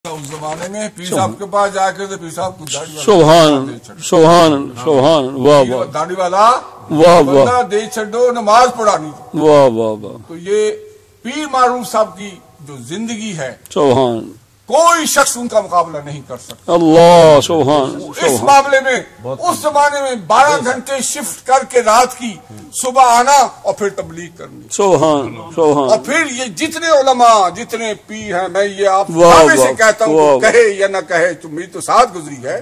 اس زمانے میں پیر صاحب کے پاس جا کر پیر صاحب کو داڑھی والا بندہ دے چھڈو نماز پڑھانی تو یہ پیر معروف صاحب کی جو زندگی ہے کوئی شخص ان کا مقابلہ نہیں کر سکتا اللہ سبحان اس معاملے میں اس زمانے میں 12 گھنٹے شفٹ کر کے رات کی صبح آنا اور پھر تبلیغ کرنی سبحان اور پھر یہ جتنے علماء جتنے پیر ہیں میں یہ آپ سے کہتا ہوں کہے یا نہ کہے تو میری تو ساتھ گزری ہے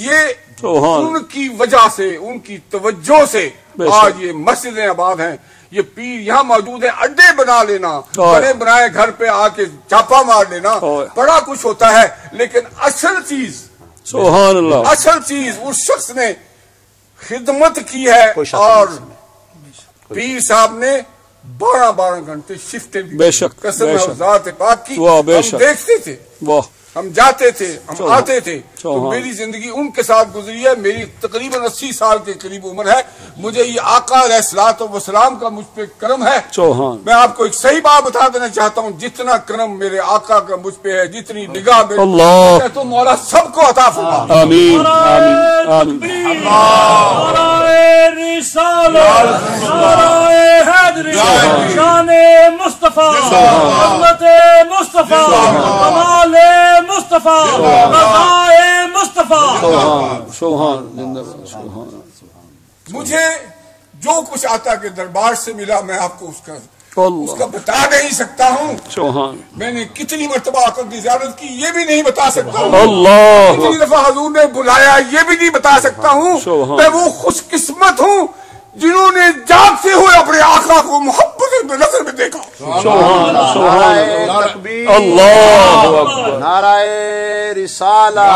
یہ ان کی وجہ سے ان کی توجہ سے آج یہ مسجدیں آباد ہیں یہ پیر یہاں موجود ہیں اڈے بنا لینا بڑے بنائے گھر پہ آ کے چھاپا مار لینا بڑا کچھ ہوتا ہے لیکن اصل چیز سبحان اللہ اصل چیز اس شخص نے خدمت کی ہے اور پیر صاحب نے 12 گھنٹے شفٹیں بے شک قسم ذات پاک کی ہم دیکھتے تھے ہم جاتے تھے ہم آتے تھے تو میری زندگی ان کے ساتھ گزری ہے میری تقریباً 80 سال کے قریب عمر ہے مجھے یہ آقا علیہ الصلوۃ والسلام کا مجھ پہ کرم ہے میں آپ کو ایک صحیح بات بتا دینا چاہتا ہوں جتنا کرم میرے آقا کا مجھ پہ ہے جتنی نگاہ میری تو مولا سب کو عطا فرما آمین آمین شان مصطفیٰ عظمت مصطفیٰ کمال مصطفیٰ رضائے مصطفیٰ مجھے جو کچھ آتا کے دربار سے ملا میں آپ کو اس کا بتا نہیں سکتا ہوں میں نے کتنی مرتبہ آقا کی زیارت کی یہ بھی نہیں بتا سکتا ہوں کتنی دفعہ حضور نے بلایا یہ بھی نہیں بتا سکتا ہوں میں وہ خوش قسمت ہوں جنہوں نے جاگتے ہوئے اپنے آقا کو محبت نظر میں دیکھا نعرہ رسالہ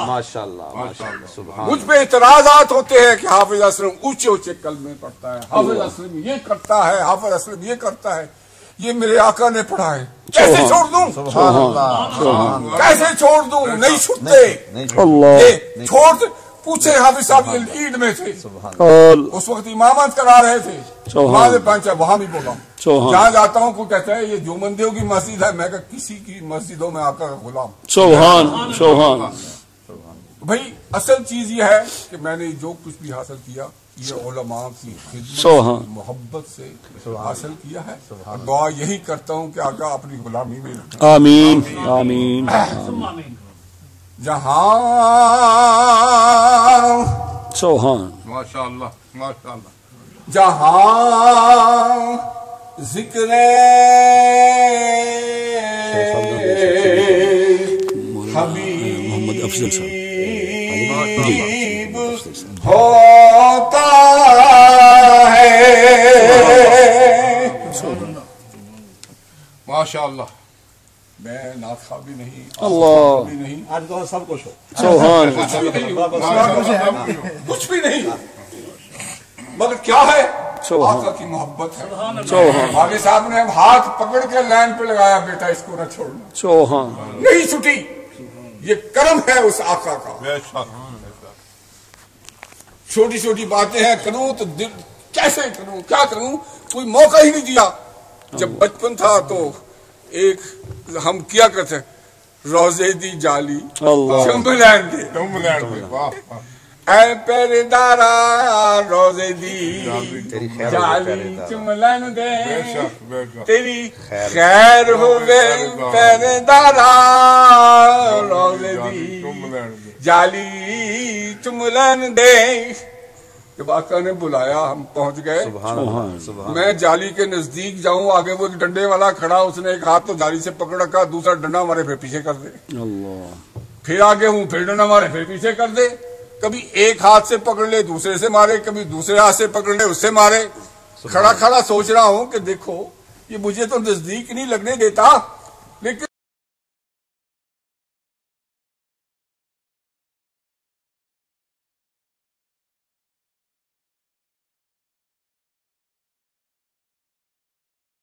ماشاءاللہ مجھ پہ اعتراضات ہوتے ہیں کہ حافظ اسلم اونچے اونچے کلمے پڑھتا ہے حافظ اسلم یہ کرتا ہے حافظ اسلم یہ کرتا ہے یہ میرے آقا نے پڑھا ہے کیسے چھوڑ دوں کیسے چھوڑ دوں نہیں چھوڑتے چھوڑ پوچھے حافظ صاحب یہ لیڈ میں تھے اس وقت امامت کرا رہے تھے وہاں بھی بولا جہاں جاتا ہوں کوئی کہتا ہے یہ دیوبندیوں کی مسجد ہے میں کہا کسی کی مسجدوں میں آقا کا غلام بھائی اصل چیز یہ ہے کہ میں نے جو کچھ بھی حاصل کیا یہ علماء کی خدمت محبت سے حاصل کیا ہے اور دعا یہی کرتا ہوں کہ آقا اپنی غلامی میں رکھیں آمین آمین جہاں سبحان ماشاءاللہ جہاں ذکر محمد افضل حبیب ہوتا ہے ماشاءاللہ میں ناخوا بھی نہیں اللہ بھی نہیں آج تو سب کچھ ہو سبحان کچھ بھی نہیں مگر کیا ہے آقا کی محبت ہے حافظ صاحب نے ہاتھ پکڑ کے لائن پہ لگایا بیٹا اس کو نہ چھوڑنا سبحان نہیں چھٹی یہ کرم ہے اس آقا کا چھوٹی چھوٹی باتیں ہیں کروں تو کیسے کروں کیا کروں کوئی موقع ہی نہیں دیا جب بچپن تھا تو ایک ہم کیا کرتے روزے دی جالی چمبلین دے اے پہرے دارا روزے دی جالی چمبلین دے تیری خیر ہوئے پہرے دارا روزے دی جالی چمبلین دے جب آقا نے بلایا ہم پہنچ گئے میں جالی کے نزدیک جاؤں آگے وہ ڈنڈے والا کھڑا اس نے ایک ہاتھ تو جالی سے پکڑ رکھا دوسرا ڈنڈا مارے پھر پیچھے کر دے پھر آگے ہوں پھر ڈنڈا مارے پھر پیچھے کر دے کبھی ایک ہاتھ سے پکڑ لے دوسرے سے مارے کبھی دوسرے ہاتھ سے پکڑ لے اس سے مارے کھڑا کھڑا سوچ رہا ہوں کہ دیکھو یہ مجھے تو نزدیک نہیں لگنے دیتا